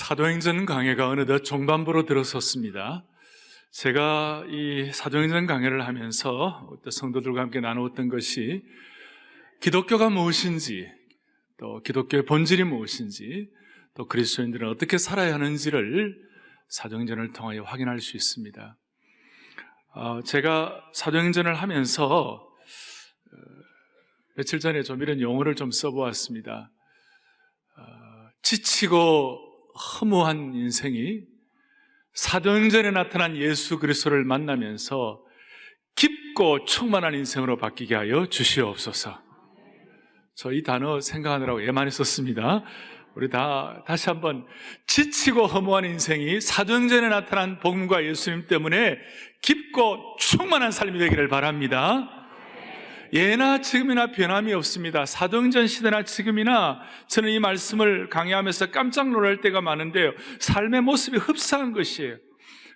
사도행전 강해가 어느덧 종반부로 들어섰습니다. 제가 이 사도행전 강해를 하면서 성도들과 함께 나누었던 것이 기독교가 무엇인지, 또 기독교의 본질이 무엇인지, 또 그리스도인들은 어떻게 살아야 하는지를 사도행전을 통하여 확인할 수 있습니다. 제가 사도행전을 하면서 며칠 전에 좀 이런 용어를 좀 써보았습니다. 지치고 허무한 인생이 사도행전에 나타난 예수 그리스도를 만나면서 깊고 충만한 인생으로 바뀌게 하여 주시옵소서. 저 이 단어 생각하느라고 애 많이 썼습니다. 우리 다시 한번, 지치고 허무한 인생이 사도행전에 나타난 복음과 예수님 때문에 깊고 충만한 삶이 되기를 바랍니다. 예나 지금이나 변함이 없습니다. 사도행전 시대나 지금이나 저는 이 말씀을 강의하면서 깜짝 놀랄 때가 많은데요, 삶의 모습이 흡사한 것이에요.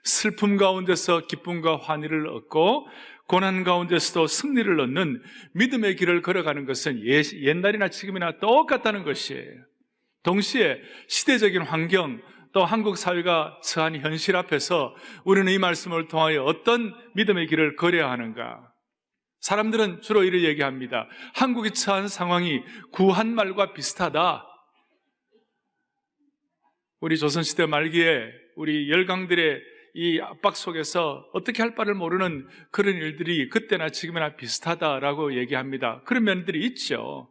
슬픔 가운데서 기쁨과 환희를 얻고 고난 가운데서도 승리를 얻는 믿음의 길을 걸어가는 것은 옛날이나 지금이나 똑같다는 것이에요. 동시에 시대적인 환경, 또 한국 사회가 처한 현실 앞에서 우리는 이 말씀을 통하여 어떤 믿음의 길을 걸어야 하는가? 사람들은 주로 이를 얘기합니다. 한국이 처한 상황이 구한말과 비슷하다. 우리 조선시대 말기에 우리 열강들의 이 압박 속에서 어떻게 할 바를 모르는 그런 일들이 그때나 지금이나 비슷하다라고 얘기합니다. 그런 면들이 있죠.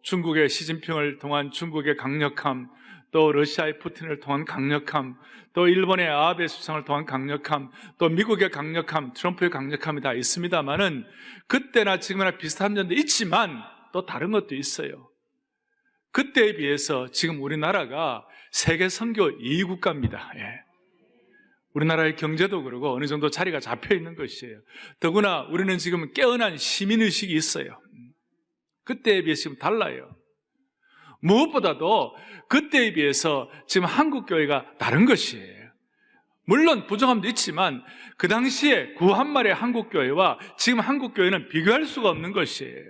중국의 시진핑을 통한 중국의 강력함, 또 러시아의 푸틴을 통한 강력함, 또 일본의 아베 수상을 통한 강력함, 또 미국의 강력함, 트럼프의 강력함이 다 있습니다만은 그때나 지금이나 비슷한 점도 있지만 또 다른 것도 있어요. 그때에 비해서 지금 우리나라가 세계 선교 2위 국가입니다. 우리나라의 경제도 그러고 어느 정도 자리가 잡혀 있는 것이에요. 더구나 우리는 지금 깨어난 시민의식이 있어요. 그때에 비해서 지금 달라요. 무엇보다도 그때에 비해서 지금 한국교회가 다른 것이에요. 물론 부정함도 있지만 그 당시에 구한말의 한국교회와 지금 한국교회는 비교할 수가 없는 것이에요.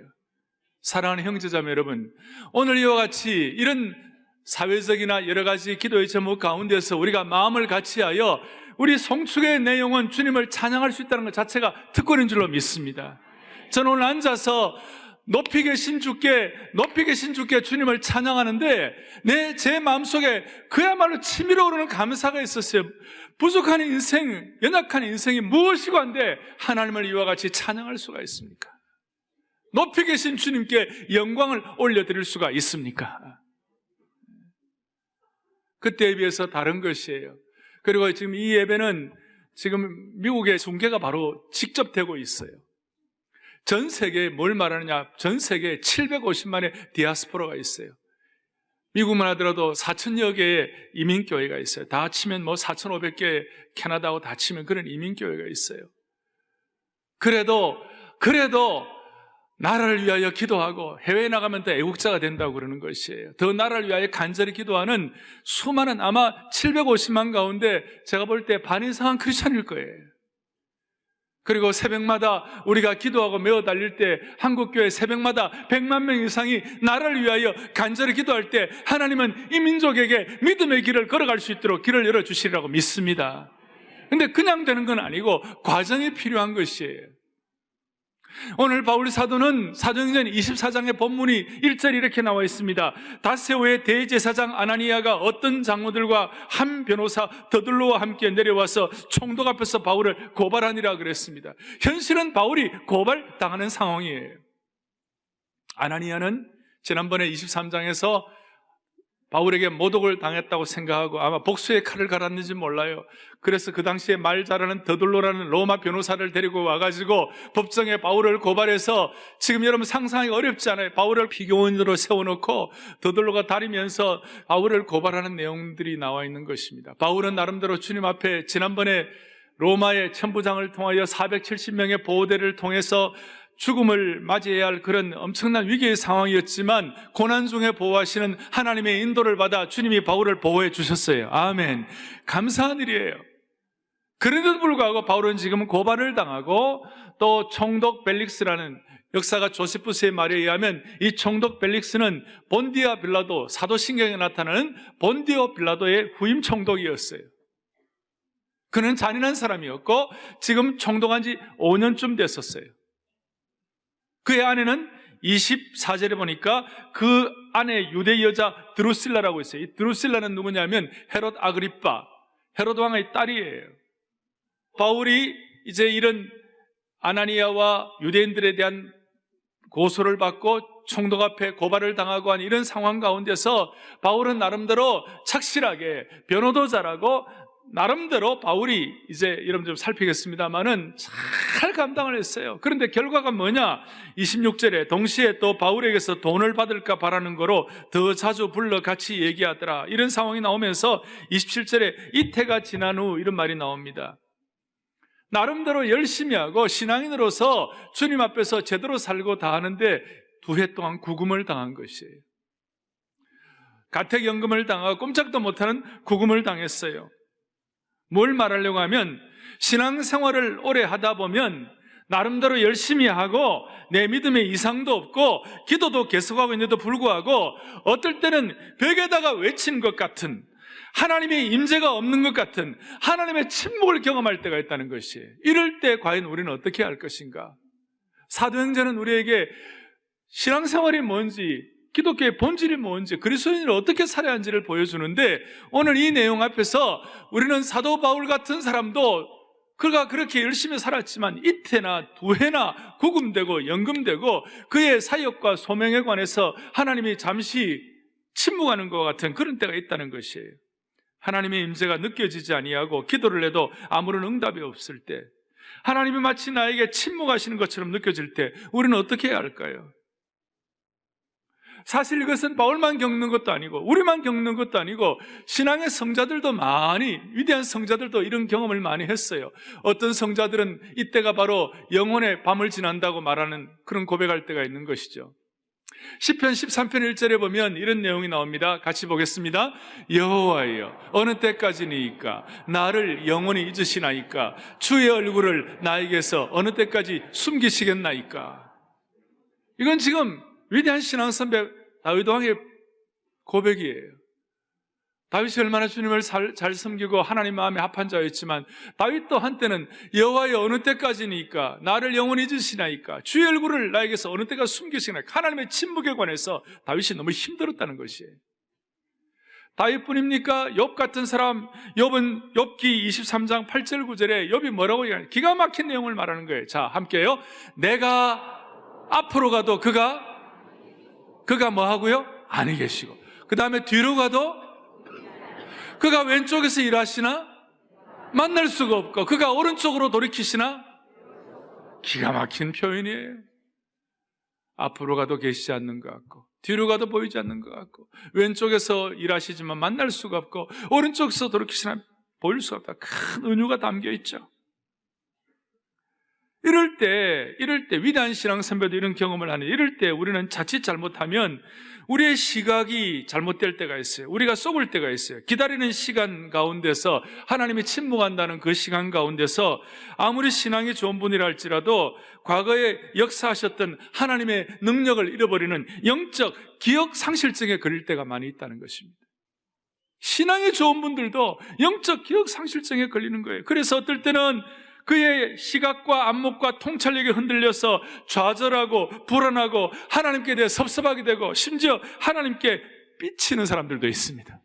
사랑하는 형제자매 여러분, 오늘 이와 같이 이런 사회적이나 여러 가지 기도의 제목 가운데서 우리가 마음을 같이하여 우리 송축의 내용은 주님을 찬양할 수 있다는 것 자체가 특권인 줄로 믿습니다. 저는 오늘 앉아서 높이 계신 주께 주님을 찬양하는데 제 마음속에 그야말로 치밀어 오르는 감사가 있었어요. 부족한 인생, 연약한 인생이 무엇이고 한데 하나님을 이와 같이 찬양할 수가 있습니까? 높이 계신 주님께 영광을 올려드릴 수가 있습니까? 그때에 비해서 다른 것이에요. 그리고 지금 이 예배는 지금 미국의 중계가 바로 직접 되고 있어요. 전 세계에 뭘 말하느냐? 전 세계에 750만의 디아스포라가 있어요. 미국만 하더라도 4천여 개의 이민교회가 있어요. 다 치면 4,500개, 캐나다하고 다 치면 그런 이민교회가 있어요. 그래도 나라를 위하여 기도하고 해외에 나가면 더 애국자가 된다고 그러는 것이에요. 더 나라를 위하여 간절히 기도하는 수많은, 아마 750만 가운데 제가 볼 때 반 이상은 크리스찬일 거예요. 그리고 새벽마다 우리가 기도하고 메어 달릴 때 한국교회 새벽마다 100만 명 이상이 나라를 위하여 간절히 기도할 때 하나님은 이 민족에게 믿음의 길을 걸어갈 수 있도록 길을 열어주시리라고 믿습니다. 근데 그냥 되는 건 아니고 과정이 필요한 것이에요. 오늘 바울 사도는 사도행전 24장의 본문이 1절에 이렇게 나와 있습니다. 다세오의 대제사장 아나니아가 어떤 장로들과 한 변호사 더둘로와 함께 내려와서 총독 앞에서 바울을 고발하니라 그랬습니다. 현실은 바울이 고발당하는 상황이에요. 아나니아는 지난번에 23장에서 바울에게 모독을 당했다고 생각하고 아마 복수의 칼을 갈았는지 몰라요. 그래서 그 당시에 말 잘하는 더둘로라는 로마 변호사를 데리고 와가지고 법정에 바울을 고발해서, 지금 여러분 상상하기 어렵지 않아요? 바울을 피고인으로 세워놓고 더둘로가 다리면서 바울을 고발하는 내용들이 나와 있는 것입니다. 바울은 나름대로 주님 앞에 지난번에 로마의 천부장을 통하여 470명의 보호대를 통해서 죽음을 맞이해야 할 그런 엄청난 위기의 상황이었지만 고난 중에 보호하시는 하나님의 인도를 받아 주님이 바울을 보호해 주셨어요. 아멘. 감사한 일이에요. 그런데도 불구하고 바울은 지금 고발을 당하고 또 총독 벨릭스라는 역사가 조세푸스의 말에 의하면 이 총독 벨릭스는 본디아 빌라도, 사도신경에 나타나는 본디오 빌라도의 후임 총독이었어요. 그는 잔인한 사람이었고 지금 총독한 지 5년쯤 됐었어요. 그의 아내는 24절에 보니까 그 아내 유대 여자 드루실라라고 있어요. 이 드루실라는 누구냐면 헤롯 아그리빠, 헤롯 왕의 딸이에요. 바울이 이제 이런 아나니아와 유대인들에 대한 고소를 받고 총독 앞에 고발을 당하고 한 이런 상황 가운데서 바울은 나름대로 착실하게 변호도 잘하고 나름대로 바울이 이제 여러분 좀 살피겠습니다만은 잘 감당을 했어요. 그런데 결과가 뭐냐? 26절에 동시에 또 바울에게서 돈을 받을까 바라는 거로 더 자주 불러 같이 얘기하더라. 이런 상황이 나오면서 27절에 이태가 지난 후 이런 말이 나옵니다. 나름대로 열심히 하고 신앙인으로서 주님 앞에서 제대로 살고 다 하는데 2해 동안 구금을 당한 것이에요. 가택연금을 당하고 꼼짝도 못하는 구금을 당했어요. 뭘 말하려고 하면 신앙생활을 오래 하다 보면 나름대로 열심히 하고 내 믿음에 이상도 없고 기도도 계속하고 있는데도 불구하고 어떨 때는 벽에다가 외친 것 같은, 하나님의 임재가 없는 것 같은, 하나님의 침묵을 경험할 때가 있다는 것이에요. 이럴 때 과연 우리는 어떻게 할 것인가? 사도행전은 우리에게 신앙생활이 뭔지, 기독교의 본질이 뭔지, 그리스도인을 어떻게 살아야 하는지를 보여주는데, 오늘 이 내용 앞에서 우리는 사도 바울 같은 사람도 그가 그렇게 열심히 살았지만 이태나 2해나 구금되고 연금되고 그의 사역과 소명에 관해서 하나님이 잠시 침묵하는 것 같은 그런 때가 있다는 것이에요. 하나님의 임재가 느껴지지 아니하고 기도를 해도 아무런 응답이 없을 때, 하나님이 마치 나에게 침묵하시는 것처럼 느껴질 때 우리는 어떻게 해야 할까요? 사실 이것은 바울만 겪는 것도 아니고 우리만 겪는 것도 아니고 신앙의 성자들도 많이, 위대한 성자들도 이런 경험을 많이 했어요. 어떤 성자들은 이때가 바로 영혼의 밤을 지난다고 말하는 그런 고백할 때가 있는 것이죠. 시편 13편 1절에 보면 이런 내용이 나옵니다. 같이 보겠습니다. 여호와여, 어느 때까지니까 나를 영원히 잊으시나이까? 주의 얼굴을 나에게서 어느 때까지 숨기시겠나이까? 이건 지금 위대한 신앙 선배 다윗 왕의 고백이에요. 다윗이 얼마나 주님을 잘 섬기고 하나님 마음에 합한 자였지만 다윗도 한때는 여호와여 어느 때까지니까 나를 영원히 잊으시나이까? 주의 얼굴을 나에게서 어느 때까지 숨기시나이까? 하나님의 침묵에 관해서 다윗이 너무 힘들었다는 것이에요. 다윗뿐입니까? 욥 같은 사람, 욥은 욥기 23장 8절 9절에 욥이 뭐라고 얘기하냐? 기가 막힌 내용을 말하는 거예요. 자, 함께요. 내가 앞으로 가도 그가 뭐 하고요? 안에 계시고, 그 다음에 뒤로 가도 그가 왼쪽에서 일하시나? 만날 수가 없고, 그가 오른쪽으로 돌이키시나? 기가 막힌 표현이에요. 앞으로 가도 계시지 않는 것 같고, 뒤로 가도 보이지 않는 것 같고, 왼쪽에서 일하시지만 만날 수가 없고, 오른쪽에서 돌이키시나 보일 수가 없다. 큰 은유가 담겨 있죠. 이럴 때 위대한 신앙 선배도 이런 경험을 하는, 이럴 때 우리는 자칫 잘못하면 우리의 시각이 잘못될 때가 있어요. 우리가 속을 때가 있어요. 기다리는 시간 가운데서, 하나님이 침묵한다는 그 시간 가운데서 아무리 신앙이 좋은 분이라 할지라도 과거에 역사하셨던 하나님의 능력을 잃어버리는 영적 기억 상실증에 걸릴 때가 많이 있다는 것입니다. 신앙이 좋은 분들도 영적 기억 상실증에 걸리는 거예요. 그래서 어떨 때는 그의 시각과 안목과 통찰력이 흔들려서 좌절하고 불안하고 하나님께 대해 섭섭하게 되고 심지어 하나님께 삐치는 사람들도 있습니다.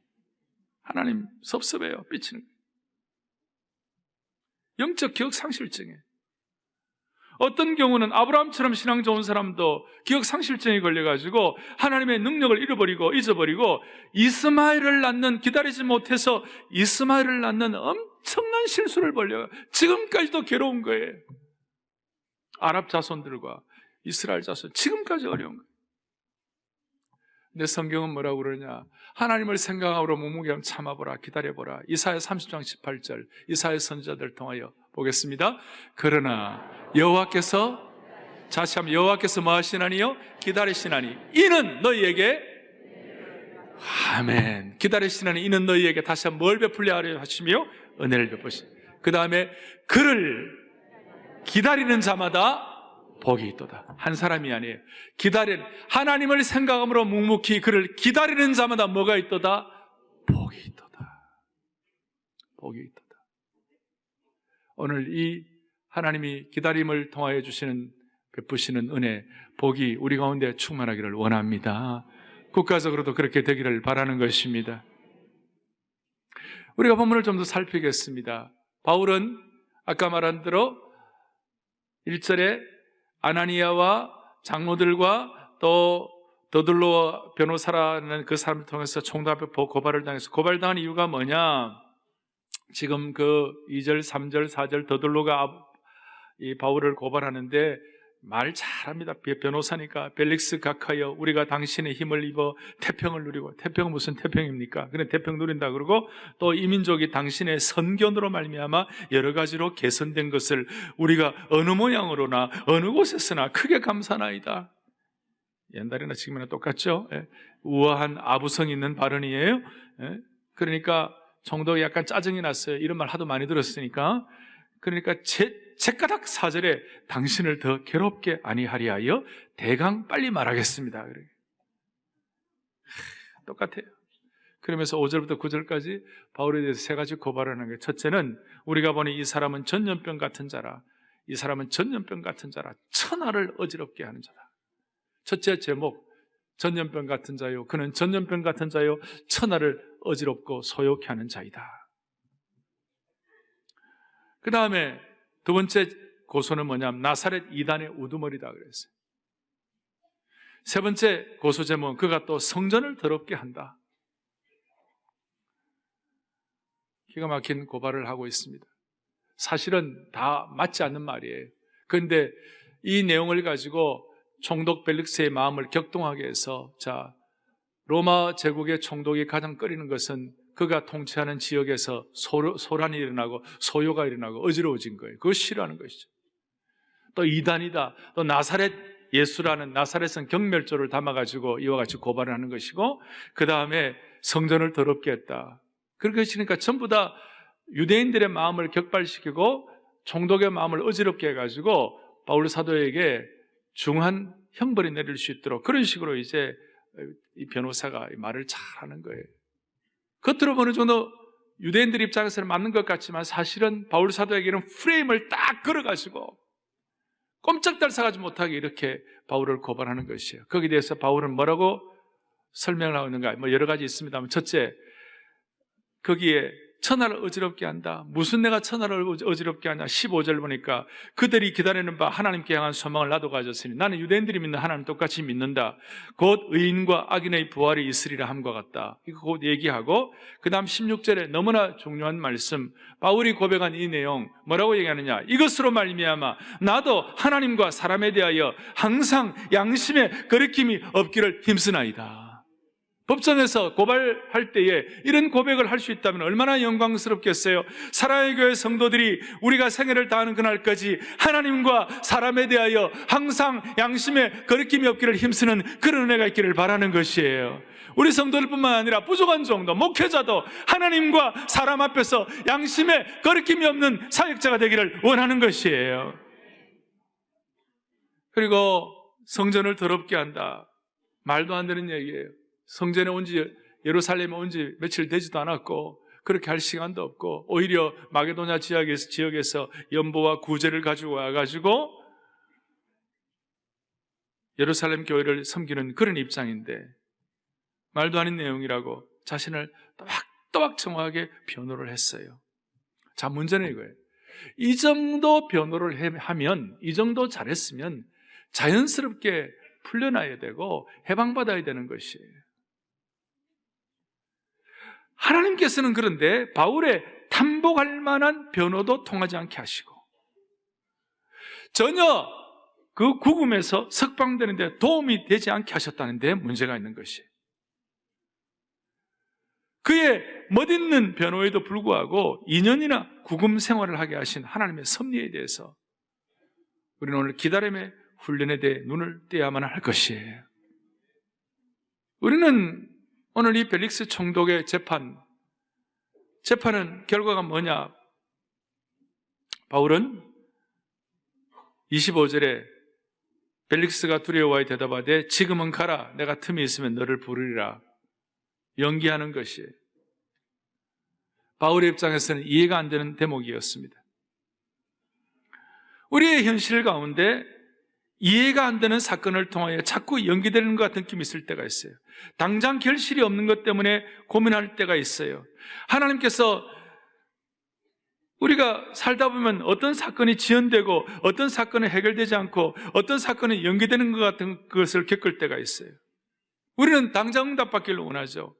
하나님 섭섭해요. 삐치는. 영적 기억 상실증에. 어떤 경우는 아브라함처럼 신앙 좋은 사람도 기억 상실증에 걸려가지고 하나님의 능력을 잃어버리고 잊어버리고 이스마엘을 낳는, 기다리지 못해서 이스마엘을 낳는 엄청난 실수를 벌려 지금까지도 괴로운 거예요. 아랍 자손들과 이스라엘 자손 지금까지 어려운 거예요. 근데 성경은 뭐라고 그러냐? 하나님을 생각하고 묵묵히 참아보라, 기다려보라. 이사야 30장 18절 이사야 선지자들 통하여 보겠습니다. 그러나 여호와께서, 다시 한번, 여호와께서 뭐 하시나니요? 기다리시나니 이는 너희에게, 아멘, 기다리시나니 이는 너희에게, 다시 한번 뭘 베풀려 하려 하시며 은혜를 베푸시. 그 다음에 그를 기다리는 자마다 복이 있도다. 한 사람이 아니에요. 하나님을 생각함으로 묵묵히 그를 기다리는 자마다 뭐가 있도다? 복이 있도다. 복이 있도다. 오늘 이 하나님이 기다림을 통하여 주시는 베푸시는 은혜, 복이 우리 가운데 충만하기를 원합니다. 국가적으로도 그렇게 되기를 바라는 것입니다. 우리가 본문을 좀 더 살피겠습니다. 바울은 아까 말한 대로 1절에 아나니아와 장로들과 또 더둘로 변호사라는 그 사람을 통해서 총독 앞에 고발을 당해서, 고발당한 이유가 뭐냐? 지금 그 2절, 3절, 4절 더둘로가 이 바울을 고발하는데 말 잘합니다. 변호사니까 벨릭스 각하여 우리가 당신의 힘을 입어 태평을 누리고, 태평은 무슨 태평입니까? 그래 태평 누린다 그러고, 또 이 민족이 당신의 선견으로 말미암아 여러 가지로 개선된 것을 우리가 어느 모양으로나 어느 곳에서나 크게 감사나이다. 옛날이나 지금이나 똑같죠? 우아한 아부성 있는 발언이에요. 그러니까 총독이 약간 짜증이 났어요. 이런 말 하도 많이 들었으니까. 그러니까 제가닥 4절에 당신을 더 괴롭게 아니하리하여 대강 빨리 말하겠습니다. 똑같아요. 그러면서 5절부터 9절까지 바울에 대해서 세 가지 고발하는 거예요. 첫째는 우리가 보니 이 사람은 전염병 같은 자라. 이 사람은 전염병 같은 자라. 천하를 어지럽게 하는 자다. 첫째 제목, 전염병 같은 자요. 그는 전염병 같은 자요. 천하를 어지럽고 소욕케 하는 자이다. 그 다음에 두 번째 고소는 뭐냐면 나사렛 이단의 우두머리다 그랬어요. 세 번째 고소 제목은 그가 또 성전을 더럽게 한다. 기가 막힌 고발을 하고 있습니다. 사실은 다 맞지 않는 말이에요. 그런데 이 내용을 가지고 총독 벨릭스의 마음을 격동하게 해서, 자, 로마 제국의 총독이 가장 꺼리는 것은 그가 통치하는 지역에서 소란이 일어나고 소요가 일어나고 어지러워진 거예요. 그걸 싫어하는 것이죠. 또 이단이다. 또 나사렛 예수라는, 나사렛은 경멸조를 담아가지고 이와 같이 고발을 하는 것이고, 그 다음에 성전을 더럽게 했다. 그렇게 했으니까 전부 다 유대인들의 마음을 격발시키고 총독의 마음을 어지럽게 해가지고 바울 사도에게 중한 형벌이 내릴 수 있도록 그런 식으로 이제 이 변호사가 말을 잘 하는 거예요. 겉으로 어느 정도 유대인들 입장에서는 맞는 것 같지만 사실은 바울 사도에게는 프레임을 딱 걸어가지고 꼼짝달싹하지 못하게 이렇게 바울을 고발하는 것이에요. 거기에 대해서 바울은 뭐라고 설명을 하고 있는가? 뭐 여러 가지 있습니다만, 첫째, 거기에 천하를 어지럽게 한다. 무슨 내가 천하를 어지럽게 하냐? 15절 보니까 그들이 기다리는 바 하나님께 향한 소망을 나도 가졌으니 나는 유대인들이 믿는 하나님 똑같이 믿는다. 곧 의인과 악인의 부활이 있으리라 함과 같다. 이거 곧 얘기하고, 그 다음 16절에 너무나 중요한 말씀, 바울이 고백한 이 내용 뭐라고 얘기하느냐? 이것으로 말미암아 나도 하나님과 사람에 대하여 항상 양심의 거리낌이 없기를 힘쓰나이다. 법정에서 고발할 때에 이런 고백을 할 수 있다면 얼마나 영광스럽겠어요. 사랑의 교회 성도들이 우리가 생애를 다하는 그날까지 하나님과 사람에 대하여 항상 양심에 거리낌이 없기를 힘쓰는 그런 은혜가 있기를 바라는 것이에요. 우리 성도들뿐만 아니라 부족한 정도 목회자도 하나님과 사람 앞에서 양심에 거리낌이 없는 사역자가 되기를 원하는 것이에요. 그리고 성전을 더럽게 한다. 말도 안 되는 얘기예요. 성전에 온 지, 예루살렘에 온 지 며칠 되지도 않았고 그렇게 할 시간도 없고, 오히려 마게도냐 지역에서 연보와 구제를 가지고 와가지고 예루살렘 교회를 섬기는 그런 입장인데 말도 안 되는 내용이라고 자신을 또박또박 정확하게 변호를 했어요. 자, 문제는 이거예요. 이 정도 변호를 하면, 이 정도 잘했으면 자연스럽게 풀려나야 되고 해방받아야 되는 것이에요. 하나님께서는 그런데 바울의 탐복할 만한 변호도 통하지 않게 하시고 전혀 그 구금에서 석방되는데 도움이 되지 않게 하셨다는 데 문제가 있는 것이에요. 그의 멋있는 변호에도 불구하고 2년이나 구금 생활을 하게 하신 하나님의 섭리에 대해서 우리는 오늘 기다림의 훈련에 대해 눈을 떼야만 할 것이에요. 우리는 오늘 이 벨릭스 총독의 재판은 결과가 뭐냐? 바울은 25절에 벨릭스가 두려워하여 대답하되 지금은 가라. 내가 틈이 있으면 너를 부르리라. 연기하는 것이 바울의 입장에서는 이해가 안 되는 대목이었습니다. 우리의 현실 가운데 이해가 안 되는 사건을 통하여 자꾸 연기되는 것 같은 느낌이 있을 때가 있어요. 당장 결실이 없는 것 때문에 고민할 때가 있어요. 하나님께서 우리가 살다 보면 어떤 사건이 지연되고 어떤 사건은 해결되지 않고 어떤 사건은 연기되는 것 같은 것을 겪을 때가 있어요. 우리는 당장 응답받기를 원하죠.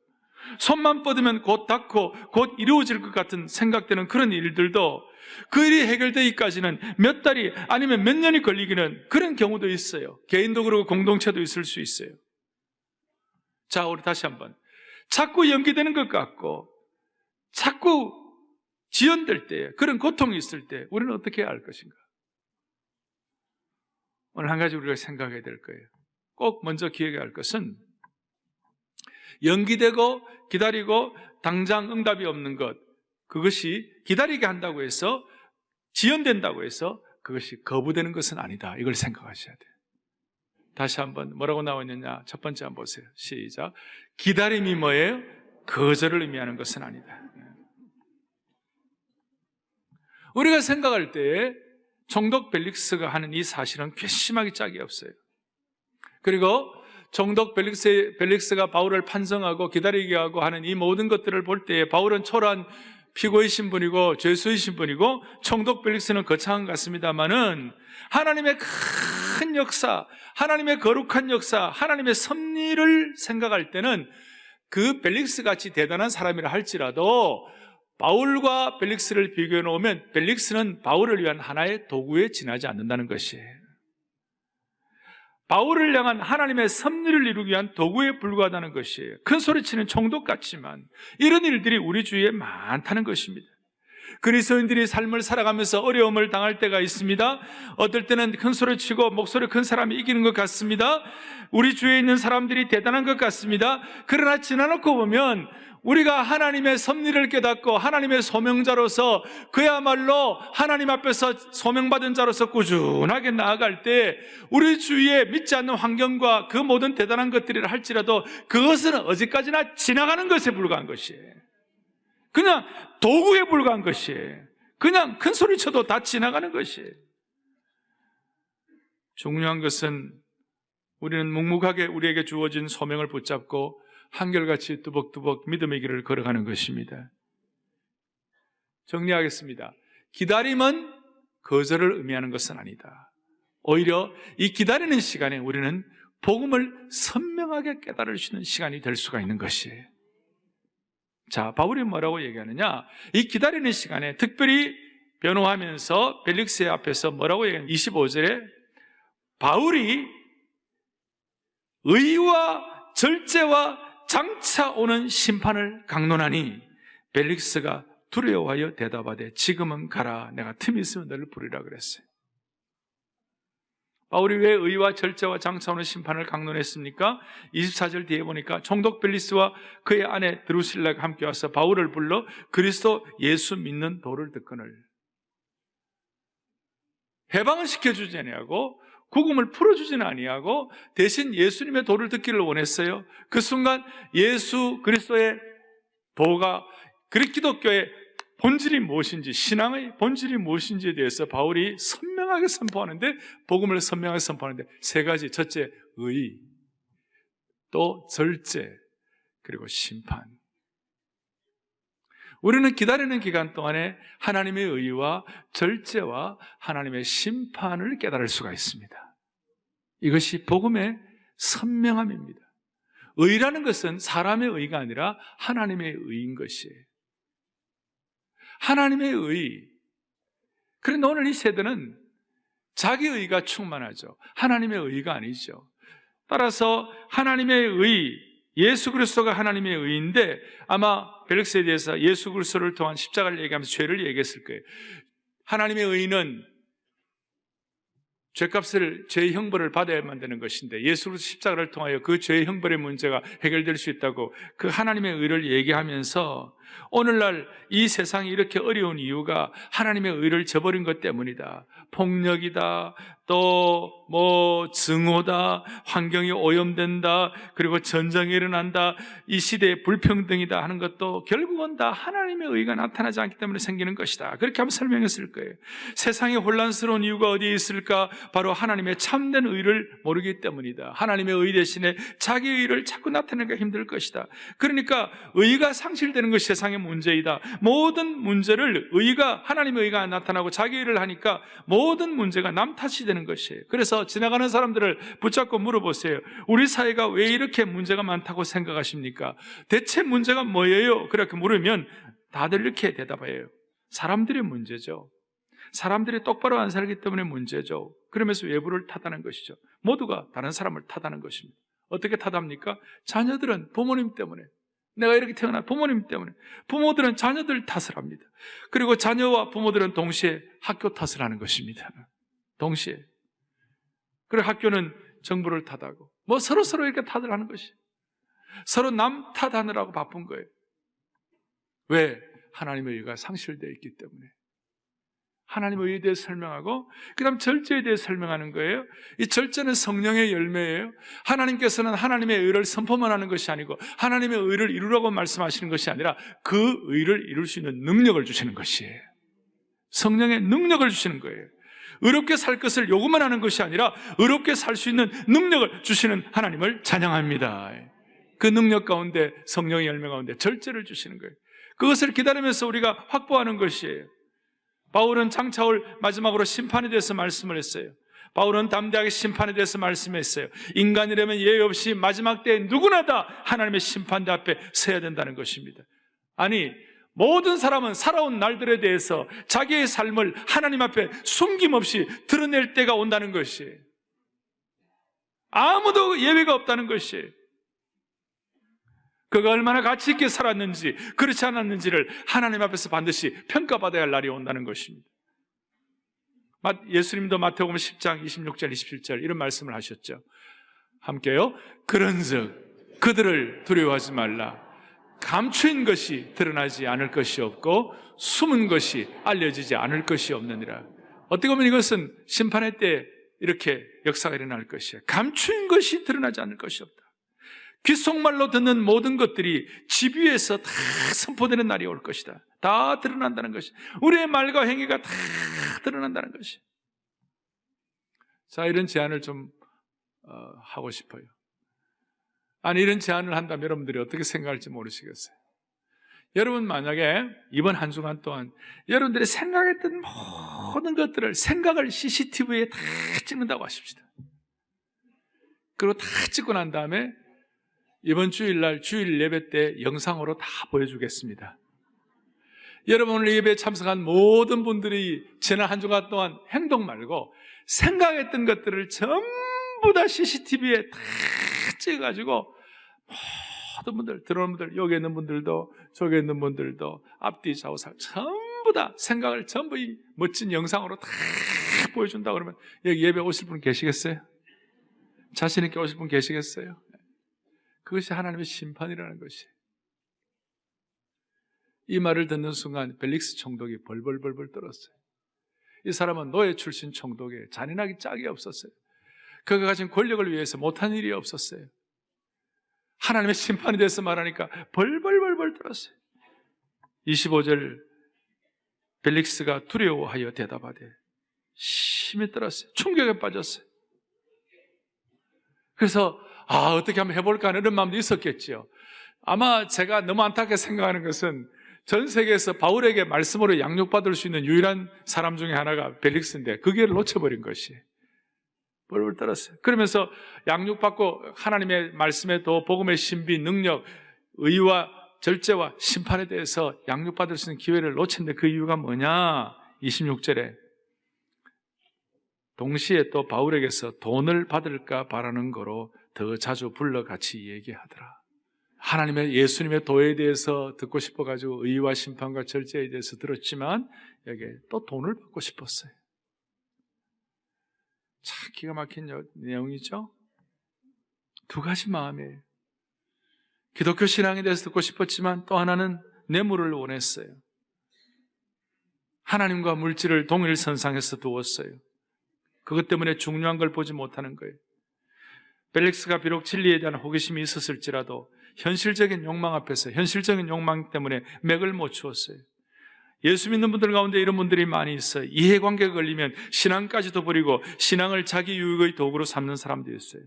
손만 뻗으면 곧 닿고 곧 이루어질 것 같은 생각되는 그런 일들도 그 일이 해결되기까지는 몇 달이 아니면 몇 년이 걸리기는 그런 경우도 있어요. 개인도 그렇고 공동체도 있을 수 있어요. 자, 우리 다시 한번. 자꾸 연기되는 것 같고 자꾸 지연될 때, 그런 고통이 있을 때 우리는 어떻게 해야 할 것인가? 오늘 한 가지 우리가 생각해야 될 거예요. 꼭 먼저 기억해야 할 것은 연기되고 기다리고 당장 응답이 없는 것, 그것이 기다리게 한다고 해서 지연된다고 해서 그것이 거부되는 것은 아니다. 이걸 생각하셔야 돼요. 다시 한번 뭐라고 나와 있느냐? 첫 번째 한번 보세요. 시작. 기다림이 뭐예요? 거절을 의미하는 것은 아니다. 우리가 생각할 때 총독 벨릭스가 하는 이 사실은 괘씸하기 짝이 없어요. 그리고 총독 벨릭스가 바울을 판정하고 기다리게 하고 하는 이 모든 것들을 볼 때 바울은 초라한 피고이신 분이고 죄수이신 분이고 총독 벨릭스는 거창한 것 같습니다만은 하나님의 큰 역사, 하나님의 거룩한 역사, 하나님의 섭리를 생각할 때는 그 벨릭스 같이 대단한 사람이라 할지라도 바울과 벨릭스를 비교해 놓으면 벨릭스는 바울을 위한 하나의 도구에 지나지 않는다는 것이에요. 바울을 향한 하나님의 섭리를 이루기 위한 도구에 불과하다는 것이에요. 큰 소리치는 총독 같지만 이런 일들이 우리 주위에 많다는 것입니다. 그리스도인들이 삶을 살아가면서 어려움을 당할 때가 있습니다. 어떨 때는 큰 소리치고 목소리 큰 사람이 이기는 것 같습니다. 우리 주위에 있는 사람들이 대단한 것 같습니다. 그러나 지나놓고 보면 우리가 하나님의 섭리를 깨닫고 하나님의 소명자로서 그야말로 하나님 앞에서 소명받은 자로서 꾸준하게 나아갈 때 우리 주위에 믿지 않는 환경과 그 모든 대단한 것들이라 할지라도 그것은 어디까지나 지나가는 것에 불과한 것이에요. 그냥 도구에 불과한 것이에요. 그냥 큰 소리 쳐도 다 지나가는 것이에요. 중요한 것은 우리는 묵묵하게 우리에게 주어진 소명을 붙잡고 한결같이 뚜벅뚜벅 믿음의 길을 걸어가는 것입니다. 정리하겠습니다. 기다림은 거절을 의미하는 것은 아니다. 오히려 이 기다리는 시간에 우리는 복음을 선명하게 깨달을 수 있는 시간이 될 수가 있는 것이에요. 자, 바울이 뭐라고 얘기하느냐? 이 기다리는 시간에 특별히 변호하면서 벨릭스의 앞에서 뭐라고 얘기하냐? 25절에 바울이 의와 절제와 장차 오는 심판을 강론하니 벨릭스가 두려워하여 대답하되 지금은 가라. 내가 틈이 있으면 너를 부르리라 그랬어요. 바울이 왜 의와 절제와 장차 오는 심판을 강론했습니까? 24절 뒤에 보니까 총독 벨릭스와 그의 아내 드루실라가 함께 와서 바울을 불러 그리스도 예수 믿는 도를 듣거늘 해방을 시켜주지 아니하고 구금을 풀어주지는 아니하고 대신 예수님의 도를 듣기를 원했어요. 그 순간 예수 그리스도의 도가 기독교의 본질이 무엇인지, 신앙의 본질이 무엇인지에 대해서 바울이 선명하게 선포하는데, 복음을 선명하게 선포하는데 세 가지. 첫째, 의, 또 절제, 그리고 심판. 우리는 기다리는 기간 동안에 하나님의 의와 절제와 하나님의 심판을 깨달을 수가 있습니다. 이것이 복음의 선명함입니다. 의라는 것은 사람의 의가 아니라 하나님의 의인 것이에요. 하나님의 의. 그런데 오늘 이 세대는 자기 의가 충만하죠. 하나님의 의가 아니죠. 따라서 하나님의 의, 예수 그리스도가 하나님의 의인데 아마 벨릭스에 대해서 예수 그리스도를 통한 십자가를 얘기하면서 죄를 얘기했을 거예요. 하나님의 의는 죄값을, 죄의 형벌을 받아야만 되는 것인데 예수 그리스도 십자가를 통하여 그 죄의 형벌의 문제가 해결될 수 있다고 그 하나님의 의를 얘기하면서 오늘날 이 세상이 이렇게 어려운 이유가 하나님의 의를 저버린 것 때문이다. 폭력이다, 또 뭐 증오다, 환경이 오염된다, 그리고 전쟁이 일어난다, 이 시대에 불평등이다 하는 것도 결국은 다 하나님의 의가 나타나지 않기 때문에 생기는 것이다. 그렇게 한번 설명했을 거예요. 세상에 혼란스러운 이유가 어디에 있을까? 바로 하나님의 참된 의를 모르기 때문이다. 하나님의 의 대신에 자기 의를 자꾸 나타내기가 힘들 것이다. 그러니까 의가 상실되는 것이 세상의 문제이다. 모든 문제를 하나님의 의가 나타나고 자기 의를 하니까 모든 문제가 남 탓이 되는 것이에요. 그래서 지나가는 사람들을 붙잡고 물어보세요. 우리 사회가 왜 이렇게 문제가 많다고 생각하십니까? 대체 문제가 뭐예요? 그렇게 물으면 다들 이렇게 대답해요. 사람들의 문제죠. 사람들이 똑바로 안 살기 때문에 문제죠. 그러면서 외부를 탓하는 것이죠. 모두가 다른 사람을 탓하는 것입니다. 어떻게 탓합니까? 자녀들은 부모님 때문에, 내가 이렇게 태어난 부모님 때문에, 부모들은 자녀들 탓을 합니다. 그리고 자녀와 부모들은 동시에 학교 탓을 하는 것입니다. 동시에. 그리고 학교는 정부를 탓하고 뭐 서로 이렇게 탓을 하는 것이, 서로 남 탓하느라고 바쁜 거예요. 왜? 하나님의 의가 상실되어 있기 때문에. 하나님의 의에 대해 설명하고 그 다음 절제에 대해 설명하는 거예요. 이 절제는 성령의 열매예요. 하나님께서는 하나님의 의를 선포만 하는 것이 아니고 하나님의 의를 이루라고 말씀하시는 것이 아니라 그 의를 이룰 수 있는 능력을 주시는 것이에요. 성령의 능력을 주시는 거예요. 의롭게 살 것을 요구만 하는 것이 아니라 의롭게 살 수 있는 능력을 주시는 하나님을 찬양합니다. 그 능력 가운데, 성령의 열매 가운데 절제를 주시는 거예요. 그것을 기다리면서 우리가 확보하는 것이에요. 바울은 장차올 마지막으로 심판에 대해서 말씀을 했어요. 바울은 담대하게 심판에 대해서 말씀했어요. 인간이라면 예외 없이 마지막 때에 누구나 다 하나님의 심판대 앞에 서야 된다는 것입니다. 아니, 모든 사람은 살아온 날들에 대해서 자기의 삶을 하나님 앞에 숨김없이 드러낼 때가 온다는 것이에요. 아무도 예외가 없다는 것이에요. 그가 얼마나 가치 있게 살았는지, 그렇지 않았는지를 하나님 앞에서 반드시 평가받아야 할 날이 온다는 것입니다. 예수님도 마태복음 10장 26절 27절 이런 말씀을 하셨죠. 함께요. 그런즉 그들을 두려워하지 말라. 감추인 것이 드러나지 않을 것이 없고 숨은 것이 알려지지 않을 것이 없느니라. 어떻게 보면 이것은 심판의 때 이렇게 역사가 일어날 것이에요. 감추인 것이 드러나지 않을 것이 없다. 귓속말로 듣는 모든 것들이 집 위에서 다 선포되는 날이 올 것이다. 다 드러난다는 것이, 우리의 말과 행위가 다 드러난다는 것이. 자, 이런 제안을 좀 하고 싶어요. 아니, 이런 제안을 한다면 여러분들이 어떻게 생각할지 모르시겠어요. 여러분 만약에 이번 한 주간 동안 여러분들이 생각했던 모든 것들을, 생각을 CCTV에 다 찍는다고 하십시다. 그리고 다 찍고 난 다음에 이번 주일날 주일 예배 때 영상으로 다 보여주겠습니다. 여러분 오늘 예배에 참석한 모든 분들이 지난 한 주간 동안 행동 말고 생각했던 것들을 전부 다 CCTV에 다 찍어가지고 모든 분들, 들어오는 분들, 여기 있는 분들도 저기 있는 분들도 앞뒤 좌우사 전부 다 생각을 전부 이 멋진 영상으로 다 보여준다 그러면 여기 예배 오실 분 계시겠어요? 자신 있게 오실 분 계시겠어요? 그것이 하나님의 심판이라는 것이. 이 말을 듣는 순간 벨릭스 총독이 벌벌벌벌 떨었어요. 이 사람은 노예 출신 총독에 잔인하기 짝이 없었어요. 그가 가진 권력을 위해서 못한 일이 없었어요. 하나님의 심판에 대해서 말하니까 벌벌벌벌 떨었어요. 25절 벨릭스가 두려워하여 대답하되 심히 떨었어요. 충격에 빠졌어요. 그래서 어떻게 한번 해볼까 하는 이런 마음도 있었겠지요. 아마 제가 너무 안타깝게 생각하는 것은 전 세계에서 바울에게 말씀으로 양육받을 수 있는 유일한 사람 중에 하나가 벨릭스인데 그 기회를 놓쳐버린 것이 벌벌 떨었어요. 그러면서 양육받고 하나님의 말씀에 또 복음의 신비, 능력, 의와 절제와 심판에 대해서 양육받을 수 있는 기회를 놓쳤는데 그 이유가 뭐냐? 26절에 동시에 또 바울에게서 돈을 받을까 바라는 거로 더 자주 불러 같이 얘기하더라. 하나님의 예수님의 도에 대해서 듣고 싶어가지고 의와 심판과 절제에 대해서 들었지만 여기에 또 돈을 받고 싶었어요. 참 기가 막힌 내용이죠. 두 가지 마음이에요. 기독교 신앙에 대해서 듣고 싶었지만 또 하나는 뇌물을 원했어요. 하나님과 물질을 동일선상에서 두었어요. 그것 때문에 중요한 걸 보지 못하는 거예요. 벨릭스가 비록 진리에 대한 호기심이 있었을지라도 현실적인 욕망 앞에서, 현실적인 욕망 때문에 맥을 못 추었어요. 예수 믿는 분들 가운데 이런 분들이 많이 있어요. 이해관계가 걸리면 신앙까지도 버리고 신앙을 자기 유익의 도구로 삼는 사람도 있어요.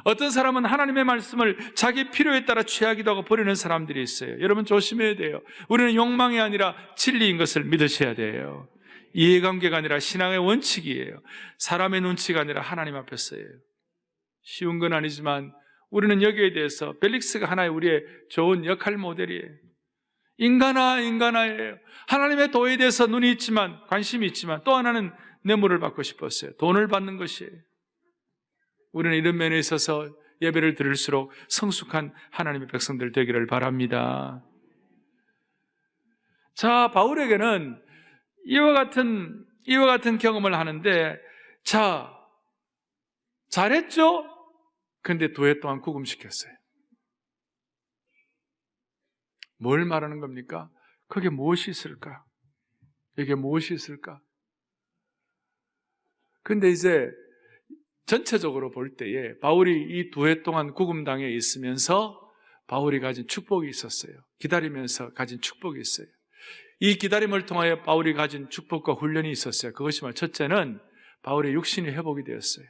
어떤 사람은 하나님의 말씀을 자기 필요에 따라 취하기도 하고 버리는 사람들이 있어요. 여러분 조심해야 돼요. 우리는 욕망이 아니라 진리인 것을 믿으셔야 돼요. 이해관계가 아니라 신앙의 원칙이에요. 사람의 눈치가 아니라 하나님 앞에서예요. 쉬운 건 아니지만 우리는 여기에 대해서 벨릭스가 하나의 우리의 좋은 역할 모델이에요. 인간아예요. 하나님의 도에 대해서 눈이 있지만, 관심이 있지만, 또 하나는 뇌물을 받고 싶었어요. 돈을 받는 것이에요. 우리는 이런 면에 있어서 예배를 드릴수록 성숙한 하나님의 백성들 되기를 바랍니다. 자, 바울에게는 이와 같은 경험을 하는데, 자, 잘했죠? 근데 2해 동안 구금시켰어요. 뭘 말하는 겁니까? 그게 무엇이 있을까? 이게 무엇이 있을까? 근데 이제 전체적으로 볼 때에 바울이 이 2해 동안 구금당에 있으면서 바울이 가진 축복이 있었어요. 기다리면서 가진 축복이 있어요. 이 기다림을 통하여 바울이 가진 축복과 훈련이 있었어요. 그것이 말 첫째는 바울의 육신이 회복이 되었어요.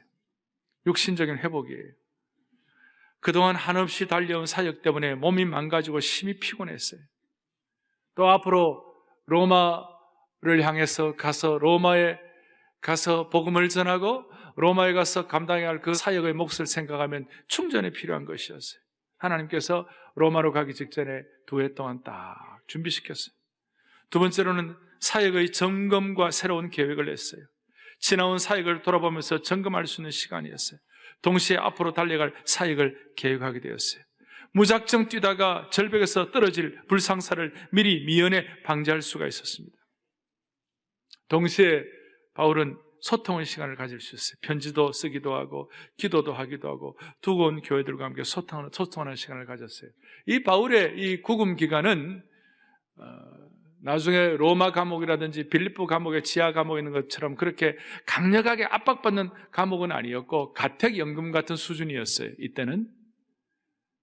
육신적인 회복이에요. 그동안 한없이 달려온 사역 때문에 몸이 망가지고 심히 피곤했어요. 또 앞으로 로마를 향해서 가서 로마에 가서 복음을 전하고 로마에 가서 감당해야 할 그 사역의 몫을 생각하면 충전이 필요한 것이었어요. 하나님께서 로마로 가기 직전에 2해 동안 딱 준비시켰어요. 두 번째로는 사역의 점검과 새로운 계획을 냈어요. 지나온 사역을 돌아보면서 점검할 수 있는 시간이었어요. 동시에 앞으로 달려갈 사역을 계획하게 되었어요. 무작정 뛰다가 절벽에서 떨어질 불상사를 미리 미연에 방지할 수가 있었습니다. 동시에 바울은 소통의 시간을 가질 수 있어요. 편지도 쓰기도 하고 기도도 하기도 하고 두고 온 교회들과 함께 소통하는 시간을 가졌어요. 이 바울의 이 구금 기간은 나중에 로마 감옥이라든지 빌립보 감옥의 지하 감옥에 있는 것처럼 그렇게 강력하게 압박받는 감옥은 아니었고 가택연금 같은 수준이었어요. 이때는.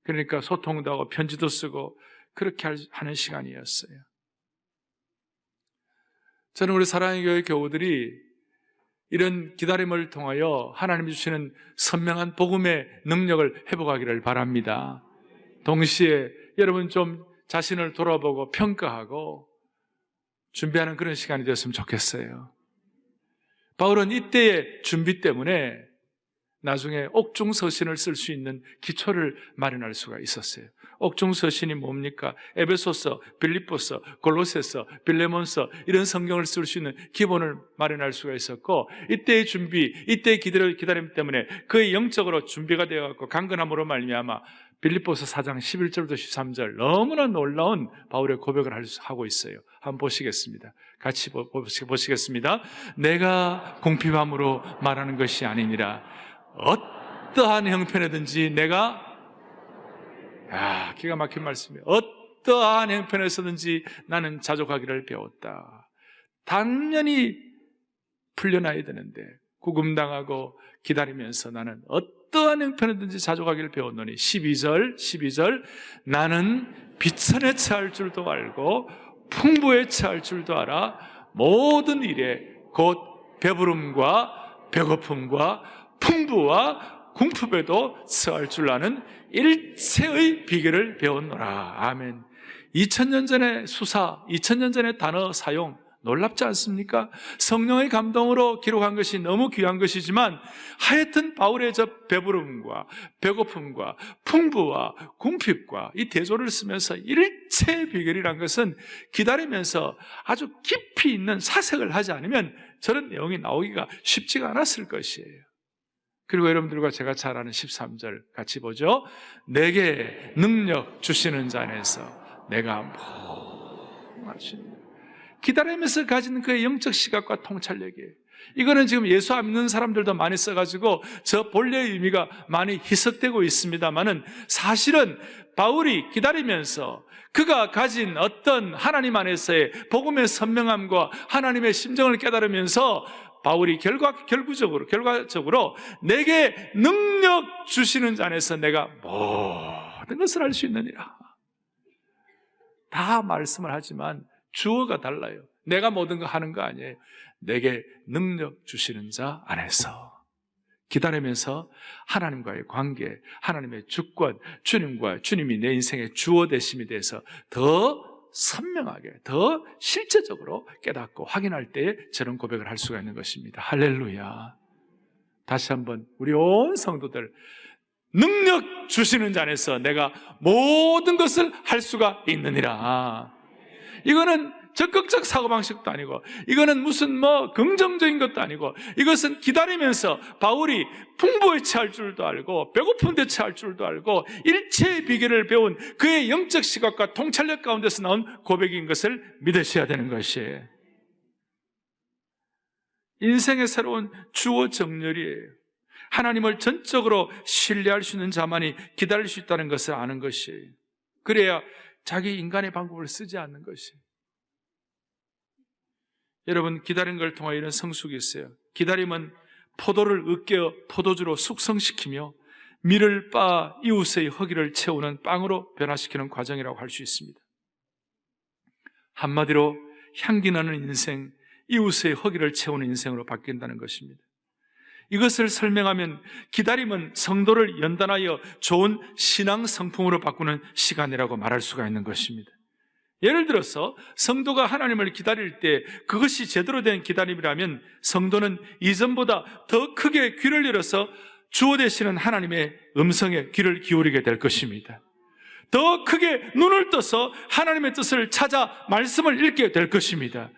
그러니까 소통도 하고 편지도 쓰고 그렇게 하는 시간이었어요. 저는 우리 사랑의 교회 교우들이 이런 기다림을 통하여 하나님이 주시는 선명한 복음의 능력을 회복하기를 바랍니다. 동시에 여러분 좀 자신을 돌아보고 평가하고 준비하는 그런 시간이 되었으면 좋겠어요. 바울은 이때의 준비 때문에 나중에 옥중서신을 쓸 수 있는 기초를 마련할 수가 있었어요. 옥중서신이 뭡니까? 에베소서, 빌립보서, 골로새서, 빌레몬서 이런 성경을 쓸 수 있는 기본을 마련할 수가 있었고 이때의 준비, 이때의 기다림 때문에 그의 영적으로 준비가 되어갖고 강건함으로 말미암아 빌립보서 4장 11절부터 13절 너무나 놀라운 바울의 고백을 하고 있어요. 한번 보시겠습니다. 같이 보시겠습니다. 내가 공핍함으로 말하는 것이 아니니라. 어떠한 형편이든지 내가 기가 막힌 말씀이에요. 어떠한 형편에서든지 나는 자족하기를 배웠다. 당연히 풀려나야 되는데 구금당하고 기다리면서 나는 어떠한 형편이든지 자족하기를 배웠노니 12절 나는 비천에 처할 줄도 알고 풍부에 처할 줄도 알아 모든 일에 곧 배부름과 배고픔과 풍부와 궁핍에도 처할 줄 아는 일체의 비결을 배웠노라. 아멘. 2000년 전의 수사, 2000년 전의 단어 사용 놀랍지 않습니까? 성령의 감동으로 기록한 것이 너무 귀한 것이지만 하여튼 바울의 저 배부름과 배고픔과 풍부와 궁핍과 이 대조를 쓰면서 일체의 비결이란 것은 기다리면서 아주 깊이 있는 사색을 하지 않으면 저런 내용이 나오기가 쉽지가 않았을 것이에요. 그리고 여러분들과 제가 잘 아는 13절 같이 보죠. 내게 능력 주시는 자 안에서 내가 모든 기다리면서 가진 그의 영적 시각과 통찰력이에요. 이거는 지금 예수 안 믿는 사람들도 많이 써가지고 저 본래의 의미가 많이 희석되고 있습니다만은 사실은 바울이 기다리면서 그가 가진 어떤 하나님 안에서의 복음의 선명함과 하나님의 심정을 깨달으면서 바울이 결과적으로 내게 능력 주시는 자 안에서 내가 모든 것을 할 수 있느니라. 다 말씀을 하지만 주어가 달라요. 내가 모든 거 하는 거 아니에요. 내게 능력 주시는 자 안에서 기다리면서 하나님과의 관계, 하나님의 주권, 주님이 내 인생의 주어 되심에 대해서 더 선명하게, 더 실제적으로 깨닫고 확인할 때에 저런 고백을 할 수가 있는 것입니다. 할렐루야. 다시 한번 우리 온 성도들, 능력 주시는 자 안에서 내가 모든 것을 할 수가 있느니라. 이거는 적극적 사고방식도 아니고, 이거는 무슨 긍정적인 것도 아니고, 이것은 기다리면서 바울이 풍부에 처할 줄도 알고 배고픈 데 처할 줄도 알고 일체의 비결을 배운 그의 영적 시각과 통찰력 가운데서 나온 고백인 것을 믿으셔야 되는 것이에요. 인생의 새로운 주어 정렬이에요. 하나님을 전적으로 신뢰할 수 있는 자만이 기다릴 수 있다는 것을 아는 것이에요. 그래야 자기 인간의 방법을 쓰지 않는 것이에요. 여러분, 기다린 걸 통하여 이런 성숙이 있어요. 기다림은 포도를 으깨어 포도주로 숙성시키며 밀을 빻아 이웃의 허기를 채우는 빵으로 변화시키는 과정이라고 할 수 있습니다. 한마디로 향기 나는 인생, 이웃의 허기를 채우는 인생으로 바뀐다는 것입니다. 이것을 설명하면 기다림은 성도를 연단하여 좋은 신앙 성품으로 바꾸는 시간이라고 말할 수가 있는 것입니다. 예를 들어서 성도가 하나님을 기다릴 때 그것이 제대로 된 기다림이라면 성도는 이전보다 더 크게 귀를 열어서 주어 되시는 하나님의 음성에 귀를 기울이게 될 것입니다. 더 크게 눈을 떠서 하나님의 뜻을 찾아 말씀을 읽게 될 것입니다.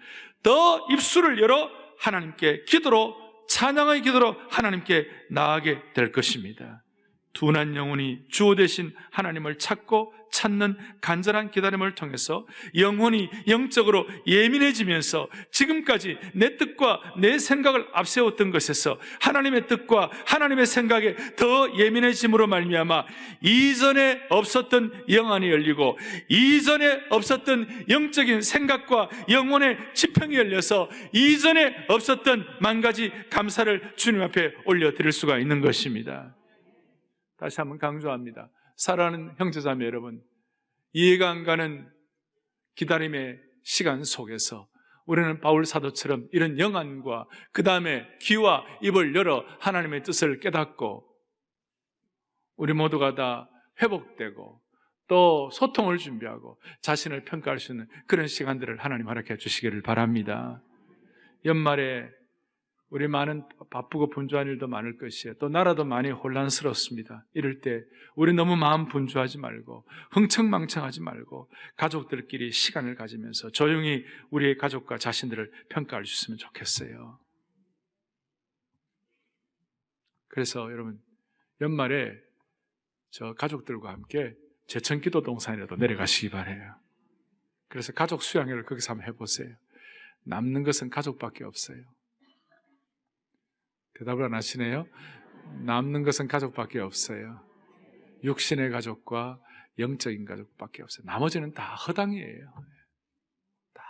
더 입술을 열어 하나님께 기도로, 찬양의 기도로 하나님께 나아가게 될 것입니다. 둔한 영혼이 주어 되신 하나님을 찾는 간절한 기다림을 통해서 영혼이 영적으로 예민해지면서 지금까지 내 뜻과 내 생각을 앞세웠던 것에서 하나님의 뜻과 하나님의 생각에 더 예민해짐으로 말미암아 이전에 없었던 영안이 열리고 이전에 없었던 영적인 생각과 영혼의 지평이 열려서 이전에 없었던 만 가지 감사를 주님 앞에 올려드릴 수가 있는 것입니다. 다시 한번 강조합니다. 사랑하는 형제자매 여러분, 이해가 안 가는 기다림의 시간 속에서 우리는 바울 사도처럼 이런 영안과 그 다음에 귀와 입을 열어 하나님의 뜻을 깨닫고 우리 모두가 다 회복되고 또 소통을 준비하고 자신을 평가할 수 있는 그런 시간들을 하나님 허락해 주시기를 바랍니다. 연말에 우리 많은 바쁘고 분주한 일도 많을 것이에요. 또 나라도 많이 혼란스럽습니다. 이럴 때 우리 너무 마음 분주하지 말고 흥청망청하지 말고 가족들끼리 시간을 가지면서 조용히 우리의 가족과 자신들을 평가할 수 있으면 좋겠어요. 그래서 여러분, 연말에 저 가족들과 함께 제천기도 동산이라도 내려가시기 바라요. 그래서 가족 수양회를 거기서 한번 해보세요. 남는 것은 가족밖에 없어요. 대답을 안 하시네요. 남는 것은 가족밖에 없어요. 육신의 가족과 영적인 가족밖에 없어요. 나머지는 다 허당이에요. 다.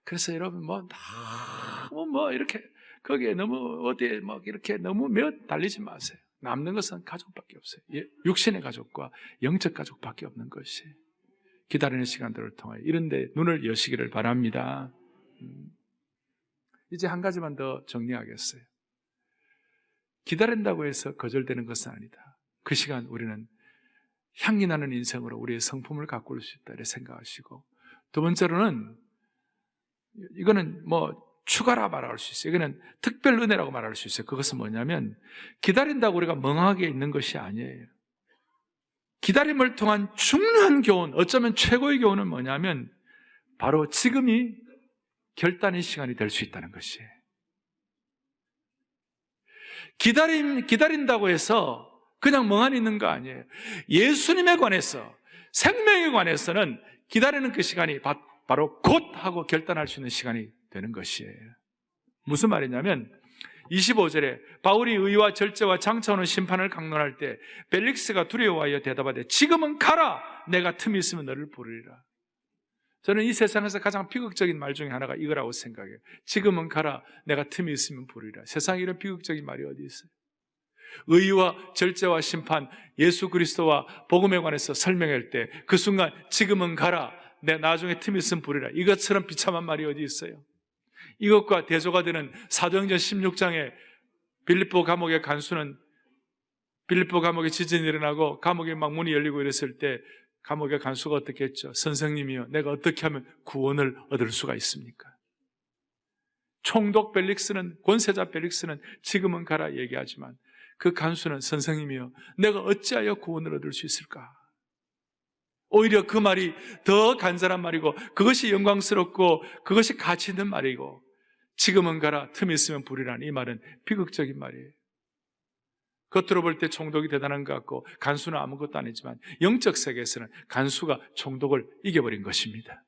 그래서 여러분 너무 이렇게 거기에 너무 어디에 이렇게 너무 달리지 마세요. 남는 것은 가족밖에 없어요. 육신의 가족과 영적 가족밖에 없는 것이 기다리는 시간들을 통해 이런 데 눈을 여시기를 바랍니다. 이제 한 가지만 더 정리하겠어요. 기다린다고 해서 거절되는 것은 아니다. 그 시간 우리는 향기 나는 인생으로 우리의 성품을 가꿀 수 있다 이렇게 생각하시고, 두 번째로는 이거는 추가라 말할 수 있어요. 이거는 특별 은혜라고 말할 수 있어요. 그것은 뭐냐면 기다린다고 우리가 멍하게 있는 것이 아니에요. 기다림을 통한 중요한 교훈, 어쩌면 최고의 교훈은 뭐냐면 바로 지금이 결단의 시간이 될 수 있다는 것이에요. 기다린다고 해서 그냥 멍하니 있는 거 아니에요. 예수님에 관해서, 생명에 관해서는 기다리는 그 시간이 바로 곧 하고 결단할 수 있는 시간이 되는 것이에요. 무슨 말이냐면 25절에 바울이 의와 절제와 장차오는 심판을 강론할 때 벨릭스가 두려워하여 대답하되 지금은 가라, 내가 틈이 있으면 너를 부르리라. 저는 이 세상에서 가장 비극적인 말 중에 하나가 이거라고 생각해요. 지금은 가라, 내가 틈이 있으면 부르리라. 세상에 이런 비극적인 말이 어디 있어요? 의와 절제와 심판, 예수 그리스도와 복음에 관해서 설명할 때 그 순간 지금은 가라, 내 나중에 틈이 있으면 부르리라, 이것처럼 비참한 말이 어디 있어요? 이것과 대조가 되는 사도행전 16장에 빌립보 감옥의 간수는, 빌립보 감옥에 지진이 일어나고 감옥에 막 문이 열리고 이랬을 때 감옥의 간수가 어떻게 했죠? 선생님이요, 내가 어떻게 하면 구원을 얻을 수가 있습니까? 총독 벨릭스는, 권세자 벨릭스는 지금은 가라 얘기하지만 그 간수는, 선생님이요, 내가 어찌하여 구원을 얻을 수 있을까? 오히려 그 말이 더 간절한 말이고, 그것이 영광스럽고 그것이 가치 있는 말이고, 지금은 가라, 틈이 있으면 부르라는 이 말은 비극적인 말이에요. 겉으로 볼 때 총독이 대단한 것 같고 간수는 아무것도 아니지만 영적 세계에서는 간수가 총독을 이겨버린 것입니다.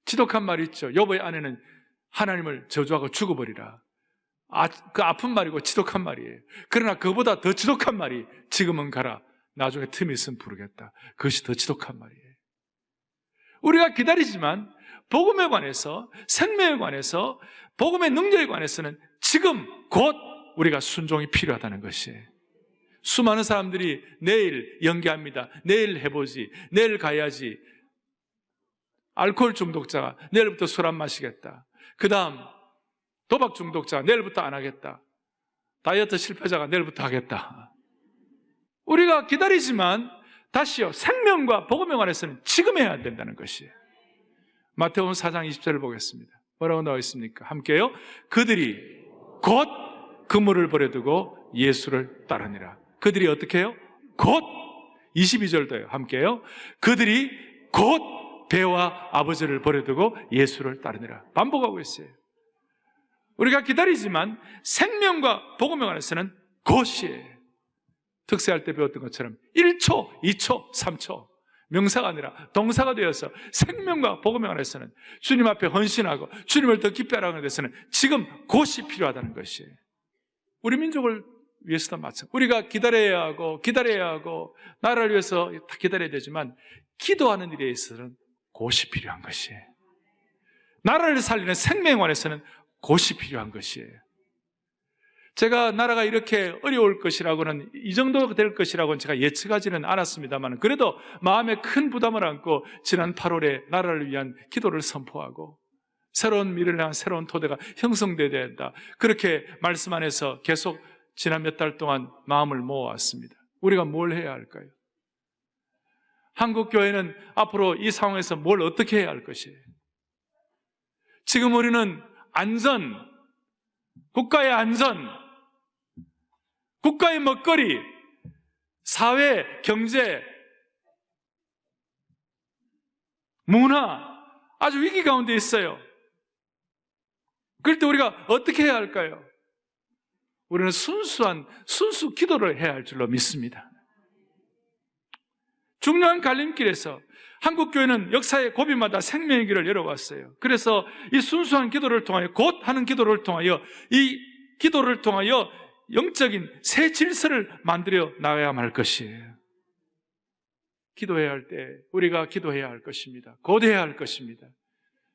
지독한 말이 있죠. 여보의 아내는 하나님을 저주하고 죽어버리라. 그 아픈 말이고 지독한 말이에요. 그러나 그보다 더 지독한 말이 지금은 가라, 나중에 틈이 있으면 부르겠다. 그것이 더 지독한 말이에요. 우리가 기다리지만 복음에 관해서, 생명에 관해서, 복음의 능력에 관해서는 지금 곧 우리가 순종이 필요하다는 것이에요. 수많은 사람들이 내일 연기합니다. 내일 해보지, 내일 가야지. 알코올 중독자가 내일부터 술 안 마시겠다. 그 다음 도박 중독자가 내일부터 안 하겠다. 다이어트 실패자가 내일부터 하겠다. 우리가 기다리지만 다시요, 생명과 복음에 관해서는 지금 해야 된다는 것이에요. 마태복음 4장 20절을 보겠습니다. 뭐라고 나와 있습니까? 함께요. 그들이 곧 그물을 버려두고 예수를 따르니라. 그들이 어떻게 해요? 곧. 22절도요. 함께요. 그들이 곧 배와 아버지를 버려두고 예수를 따르니라. 반복하고 있어요. 우리가 기다리지만 생명과 복음에 관해서는 곧이에요. 특세할 때 배웠던 것처럼 1초, 2초, 3초 명사가 아니라 동사가 되어서 생명과 복음에 관해서는 주님 앞에 헌신하고 주님을 더 깊이 알아가는 데서는 지금 곧이 필요하다는 것이에요. 우리 민족을 위해서도 마찬가지. 우리가 기다려야 하고 나라를 위해서 다 기다려야 되지만 기도하는 일에 있어서는 곧이 필요한 것이에요. 나라를 살리는 생명에 관해서는 곧이 필요한 것이에요. 제가 나라가 이렇게 어려울 것이라고는, 이 정도 될 것이라고는 제가 예측하지는 않았습니다만, 그래도 마음에 큰 부담을 안고 지난 8월에 나라를 위한 기도를 선포하고 새로운 미래를 향한 새로운 토대가 형성되어야 된다, 그렇게 말씀 안에서 계속 지난 몇 달 동안 마음을 모아왔습니다. 우리가 뭘 해야 할까요? 한국교회는 앞으로 이 상황에서 뭘 어떻게 해야 할 것이에요? 지금 우리는 안전, 국가의 안전, 국가의 먹거리, 사회, 경제, 문화 아주 위기 가운데 있어요. 그럴 때 우리가 어떻게 해야 할까요? 우리는 순수 기도를 해야 할 줄로 믿습니다. 중요한 갈림길에서 한국교회는 역사의 고비마다 생명의 길을 열어왔어요. 그래서 이 순수한 기도를 통하여, 곧 하는 기도를 통하여, 이 기도를 통하여 영적인 새 질서를 만들어 나가야만 할 것이에요. 기도해야 할 때 우리가 기도해야 할 것입니다. 곧 해야 할 것입니다.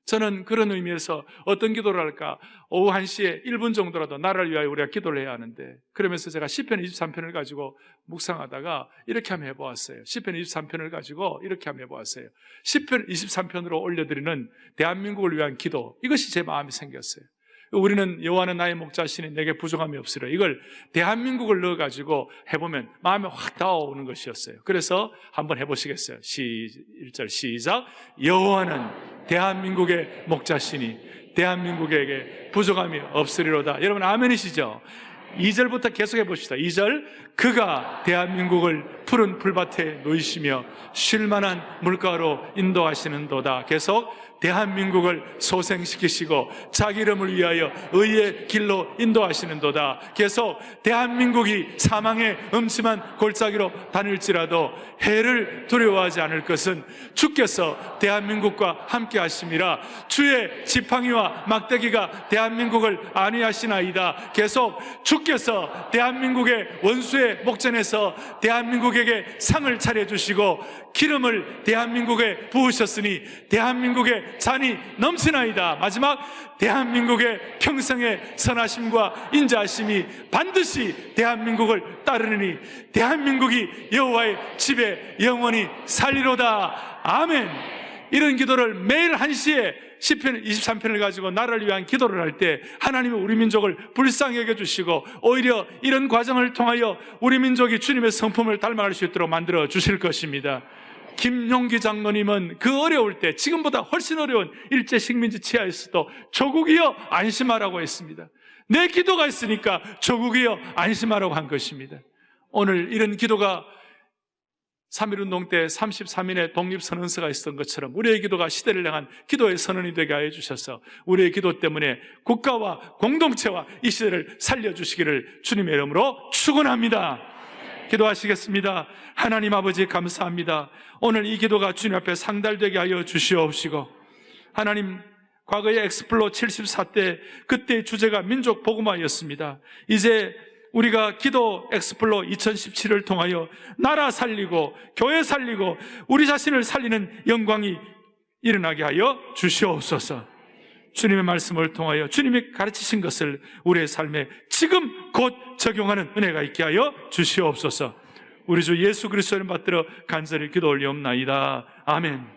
저는 그런 의미에서 어떤 기도를 할까? 오후 1시에 1분 정도라도 나라를 위하여 우리가 기도를 해야 하는데, 그러면서 제가 시편 23편을 가지고 묵상하다가 이렇게 한번 해보았어요. 시편 23편을 가지고 이렇게 한번 해보았어요. 시편 23편으로 올려드리는 대한민국을 위한 기도, 이것이 제 마음에 생겼어요. 우리는 여호와는 나의 목자시니 내게 부족함이 없으리라, 이걸 대한민국을 넣어가지고 해보면 마음에 확 닿아오는 것이었어요. 그래서 한번 해보시겠어요? 1절 시작. 여호와는 대한민국의 목자시니 대한민국에게 부족함이 없으리로다. 여러분 아멘이시죠? 2절부터 계속 해봅시다. 2절. 그가 대한민국을 푸른 풀밭에 놓이시며 쉴만한 물가로 인도하시는도다. 계속. 대한민국을 소생시키시고 자기 이름을 위하여 의의 길로 인도하시는도다. 계속. 대한민국이 사망의 음침한 골짜기로 다닐지라도 해를 두려워하지 않을 것은 주께서 대한민국과 함께 하심이라. 주의 지팡이와 막대기가 대한민국을 안위하시나이다. 계속. 주께서 대한민국의 원수의 목전에서 대한민국에게 상을 차려주시고 기름을 대한민국에 부으셨으니 대한민국의 잔이 넘치나이다. 마지막 대한민국의 평생의 선하심과 인자하심이 반드시 대한민국을 따르느니 대한민국이 여호와의 집에 영원히 살리로다. 아멘. 이런 기도를 매일 1시에 시편 23편을 가지고 나라를 위한 기도를 할 때 하나님이 우리 민족을 불쌍히 여겨주시고 오히려 이런 과정을 통하여 우리 민족이 주님의 성품을 닮아갈 수 있도록 만들어 주실 것입니다. 김용기 장로님은 그 어려울 때 지금보다 훨씬 어려운 일제 식민지 치하에서도 조국이여 안심하라고 했습니다. 내 기도가 있으니까 조국이여 안심하라고 한 것입니다. 오늘 이런 기도가 3.1운동 때 33인의 독립선언서가 있었던 것처럼 우리의 기도가 시대를 향한 기도의 선언이 되게 하여 주셔서 우리의 기도 때문에 국가와 공동체와 이 시대를 살려주시기를 주님의 이름으로 축원합니다. 기도하시겠습니다. 하나님 아버지 감사합니다. 오늘 이 기도가 주님 앞에 상달되게 하여 주시옵시고 하나님 과거에 엑스플로 74때 그때의 주제가 민족 복음화였습니다. 이제 우리가 기도 엑스플로 2017을 통하여 나라 살리고 교회 살리고 우리 자신을 살리는 영광이 일어나게 하여 주시옵소서. 주님의 말씀을 통하여 주님이 가르치신 것을 우리의 삶에 지금 곧 적용하는 은혜가 있게 하여 주시옵소서. 우리 주 예수 그리스도를 받들어 간절히 기도 올리옵나이다. 아멘.